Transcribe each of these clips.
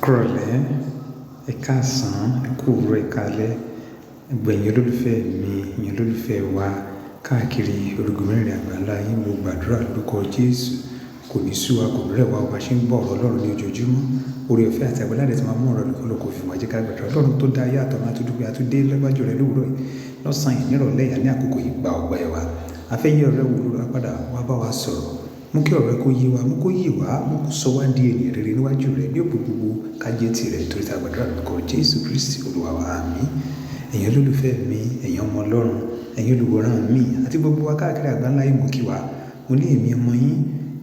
kúrọ̀lẹ́, ẹ káàsán, ẹ kú òwúrọ̀, ẹ káalẹ́. Gbogbo ẹ̀yin olólùfẹ́ mi, ẹ̀yin olólùfẹ́ wa káàkiri orígun mẹ́rin àgbáńlá ayé, mo gbàdúrà lórúkọ Jésù. Kò ní sú wa, kò ní rẹ̀ wá, bá ṣe ń gbọ́ ọ̀rọ̀ Ọlọ́run ní ojoojúmọ́. Oore ọ̀fẹ́ àti agbára tí máa mú ọ̀rọ̀ lọ́kọ̀lọ́kọ̀ fi wá jẹ́ ká gbàdúrà. Ọlọ́run tó dá ayé àtọ̀run àti dúpẹ́ àtúndé lọ́wájú rẹ̀ lówùúrọ̀ yìí, lọ́sàn-án yìí, nírọ̀lẹ́ yìí, ní àkókò yìí gba ọgbà ẹ̀ wá. A fẹ́ yí ọ̀rẹ́ wo lóra padà wá bá wa sọ̀rọ̀. Mú kí ọ̀rẹ́ kó yé wa, mú kó yé wa, mú kó sọ wá di ènìyàn rere níwájú rẹ̀ ní òpó gbogbo kájé tirẹ̀ torí ta gbàdúrà lórúkọ Jésù Kristi Olúwa wa, àmín. Ẹ̀yin olólùfẹ́ mi, ẹ̀yin ọmọ Ọlọ́run, ẹ̀yin olùwòran mi àti gbogbo wa káàkiri àgbáńlá yìí, mo kí wa. Mo ní èmi ọmọ yín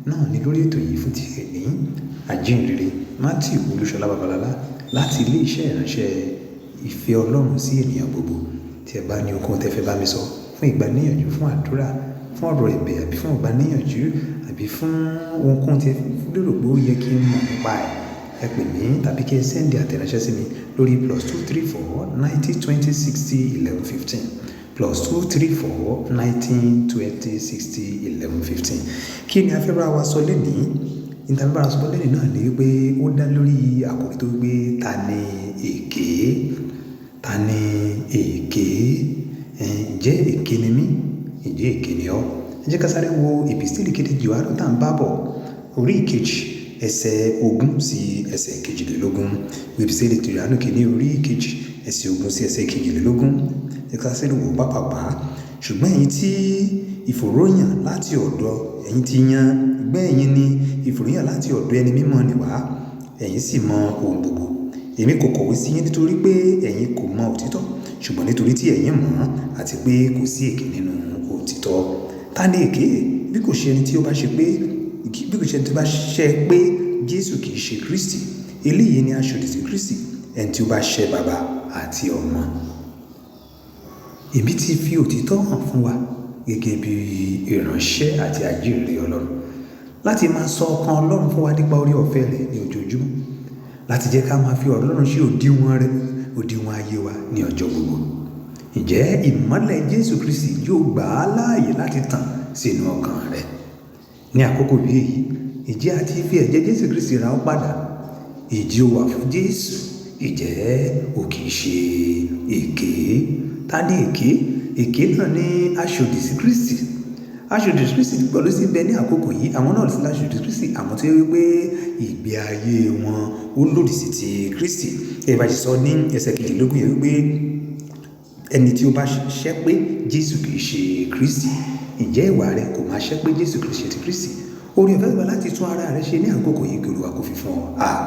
náà ní lórí ètò yìí fún ti ẹ̀ní àjíǹrere Matthew Olúṣọlá Babalọlá láti ilé iṣẹ́ ìránṣẹ́ ìfẹ́ Ọlọ́run sí ènìyàn gbogbo. Tí ẹ bá ní okun tẹ́ fẹ́ bá mi sọ fún ìgbaniníyànjú, fún àdúrà, fún ọ̀rọ̀ ẹ̀bẹ̀ àbí fún ìgbaniníyànjú àbí fún ohunkóhun tí ẹ lérò pé ó yẹ kí n mọ̀ nípa ẹ̀, ẹ pè mí tàbí kí ẹ sẹ́ndì àtẹ̀ránṣẹ́ sí mi lórí +234 90 20 60 11 15 +234 90 20 60 11 15. Kí ni a fẹ́ bá wa sọ lénìí? Ìta fẹ́ bá wa sọ lénìí náà ni wípé ó dá lórí àkòrí tó wípé ta ni èké? Ta ni èké? Ǹjẹ́ èké ni mí? Ǹjẹ́ èké ni ọ́? Ẹ jẹ́ ká sáré wo Epísítélì kejì Jòhánù tá ń bá bọ̀, orí ìkejì ẹsẹ̀ 20 sí ẹsẹ̀ 22. Epísítélì Jòhánù kìíní orí ìkejì ẹsẹ̀ 20 sí ẹsẹ̀ 22. Ẹ ká sáré wo pápápá. Ṣùgbọ́n ẹ̀yin tí ìfòròyàn láti ọ̀dọ̀ ẹ̀yin ti yan, ṣùgbọ́n ẹ̀yin ni ìfòròyàn láti ọ̀dọ̀ ẹni mímọ́ ni wá, ẹ̀yin sì mọ ohun gbogbo. Èmi kò kọ̀wé sí yín nítorí pé ẹ̀yin kò mọ òtítọ́, ṣùgbọ́n nítorí tí ẹ̀yin mọ̀ àti pé kò sí èké nínú òtítọ́. Ta ni èké? Bí kò ṣe ẹni tí ó bá ṣe pé Jésù kìí ṣe Kristi. Eléyìí ni aṣòdì sí Kristi, ẹni tí ó bá ṣẹ́ baba àti ọmọ. Èmi ti fi òtítọ́ hàn fún wa gẹ́gẹ́ bí ìránṣẹ́ àti àjíǹrere Ọlọ́run, láti máa sọ ọkàn Ọlọ́run fún wa nípa oore ọ̀fẹ́ rẹ̀ ní ojoojúmọ́, láti jẹ́ ká máa fi ọ̀rọ̀ Ọlọ́run ṣe òdiwọ̀n ayé wa ní ọjọ́ gbogbo. Ǹjẹ́ ìmọ́lẹ̀ Jésù Kristi yóò gbà á láàyè láti tàn sínú ọkàn rẹ̀ ní àkókò bí èyí? Ǹjẹ́ a ti fi ẹ̀jẹ̀ Jésù Kristi ra ọ́ padà? Ǹjẹ́ o wà fún Jésù? Ǹjẹ́ o kìí ṣe èké? Ta ni èké? Èké náà ni aṣòdì sí Kristi. Aṣòdì sí Kristi pẹ̀lú sí bẹ ní àkókò yìí. Àwọn náà sì láṣòdì sí Kristi, àwọn tó yẹ wípé ìgbé ayé wọn ó lòdì sí ti Kristi. Ẹ bá ti sọ ní ẹsẹ̀ 22 yẹn wípé ẹni tí ó bá ṣẹ́ pé Jésù kìí ṣe Kristi, ǹjẹ́ ìwà rẹ̀ kò máa ṣẹ́ pé Jésù kìí ṣe ti Kristi? Oore ọ̀fẹ́ gbà láti tún ara rẹ̀ ṣe ní àkókò yìí kí Olúwa kó fi fún ọ.